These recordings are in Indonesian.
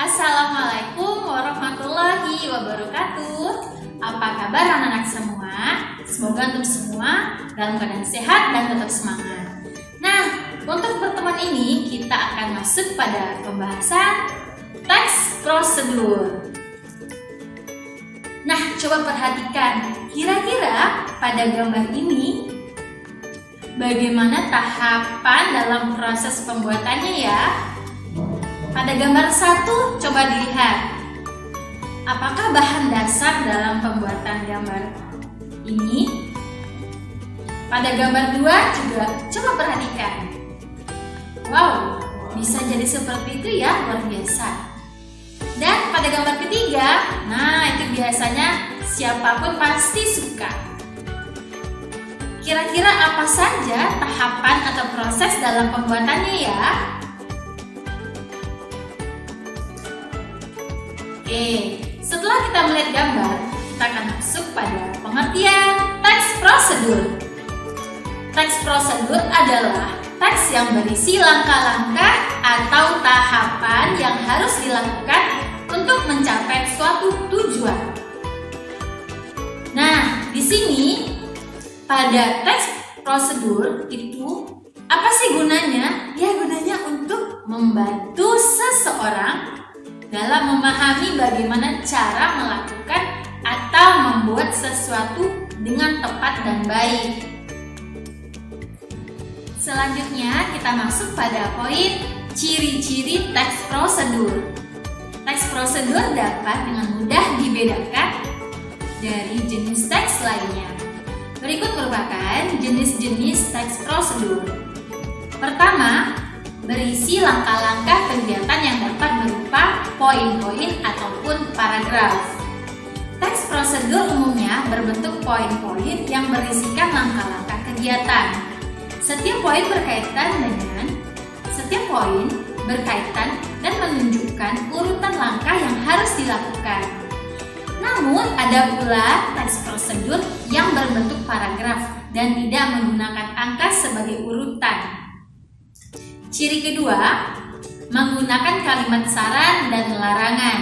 Assalamualaikum warahmatullahi wabarakatuh. Apa kabar anak-anak semua? Semoga untuk semua dalam keadaan sehat dan tetap semangat. Nah, untuk pertemuan ini kita akan masuk pada pembahasan teks prosedur. Nah, coba perhatikan, kira-kira pada gambar ini bagaimana tahapan dalam proses pembuatannya ya? Pada gambar 1, coba dilihat. Apakah bahan dasar dalam pembuatan gambar ini? Pada gambar 2 juga coba perhatikan. Wow, bisa jadi seperti itu ya, luar biasa. Dan pada gambar ketiga, nah itu biasanya siapapun pasti suka. Kira-kira apa saja tahapan atau proses dalam pembuatannya ya? Oke, setelah kita melihat gambar, kita akan masuk pada pengertian teks prosedur. Teks prosedur adalah teks yang berisi langkah-langkah atau tahapan yang harus dilakukan untuk mencapai suatu tujuan. Nah, di sini pada teks prosedur itu apa sih gunanya? Ya, gunanya untuk membantu seseorang dalam memahami bagaimana cara melakukan atau membuat sesuatu dengan tepat dan baik. Selanjutnya kita masuk pada poin ciri-ciri teks prosedur. Teks prosedur dapat dengan mudah dibedakan dari jenis teks lainnya. Berikut merupakan jenis-jenis teks prosedur. Pertama, berisi langkah-langkah kegiatan yang dapat berupa poin-poin ataupun paragraf. Teks prosedur umumnya berbentuk poin-poin yang berisikan langkah-langkah kegiatan. Setiap poin berkaitan dan menunjukkan urutan langkah yang harus dilakukan. Namun, ada pula teks prosedur yang berbentuk paragraf dan tidak menggunakan angka sebagai urutan. Ciri kedua, menggunakan kalimat saran dan larangan.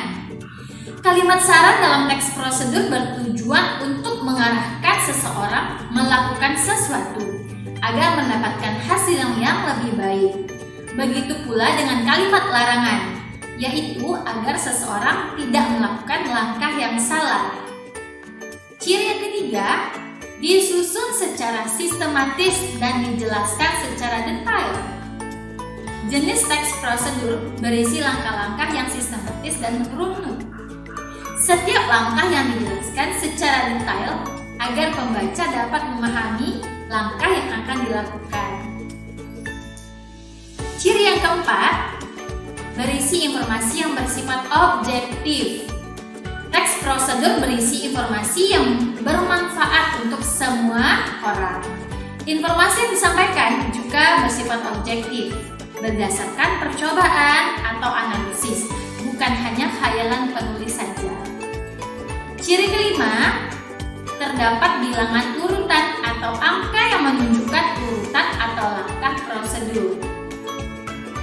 Kalimat saran dalam teks prosedur bertujuan untuk mengarahkan seseorang melakukan sesuatu agar mendapatkan hasil yang lebih baik. Begitu pula dengan kalimat larangan, yaitu agar seseorang tidak melakukan langkah yang salah. Ciri yang ketiga, disusun secara sistematis dan dijelaskan secara detail. Jenis teks prosedur berisi langkah-langkah yang sistematis dan runut. Setiap langkah yang dijelaskan secara detail agar pembaca dapat memahami langkah yang akan dilakukan. Ciri yang keempat, berisi informasi yang bersifat objektif. Teks prosedur berisi informasi yang bermanfaat untuk semua orang. Informasi yang disampaikan juga bersifat objektif, berdasarkan percobaan atau analisis, bukan hanya khayalan penulis saja. Ciri kelima, terdapat bilangan urutan atau angka yang menunjukkan urutan atau langkah prosedur.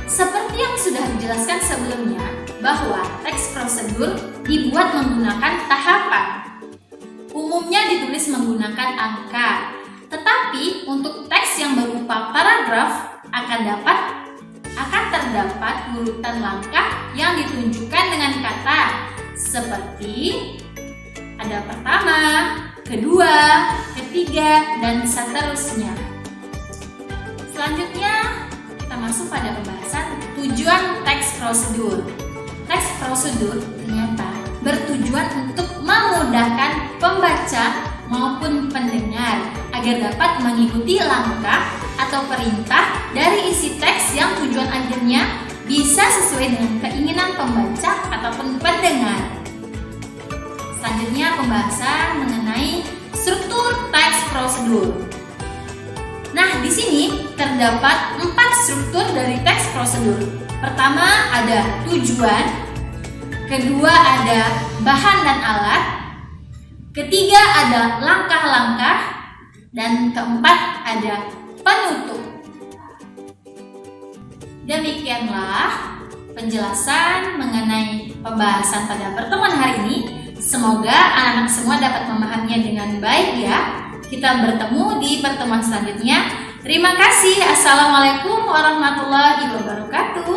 Seperti yang sudah dijelaskan sebelumnya, bahwa teks prosedur dibuat menggunakan tahapan. Umumnya ditulis menggunakan angka, tetapi untuk teks yang berupa paragraf akan terdapat urutan langkah yang ditunjukkan dengan kata seperti ada pertama, kedua, ketiga, dan seterusnya. Selanjutnya kita masuk pada pembahasan tujuan teks prosedur. Teks prosedur ternyata bertujuan untuk memudahkan pembaca maupun pendengar agar dapat mengikuti langkah atau perintah dari isi teks yang tujuan akhirnya bisa sesuai dengan keinginan pembaca ataupun pendengar. Selanjutnya pembahasan mengenai struktur teks prosedur. Nah, di sini terdapat 4 struktur dari teks prosedur. Pertama ada tujuan, kedua ada bahan dan alat, ketiga ada langkah-langkah, dan keempat ada penutup. Demikianlah penjelasan mengenai pembahasan pada pertemuan hari ini. Semoga anak-anak semua dapat memahaminya dengan baik ya. Kita bertemu di pertemuan selanjutnya. Terima kasih. Assalamualaikum warahmatullahi wabarakatuh.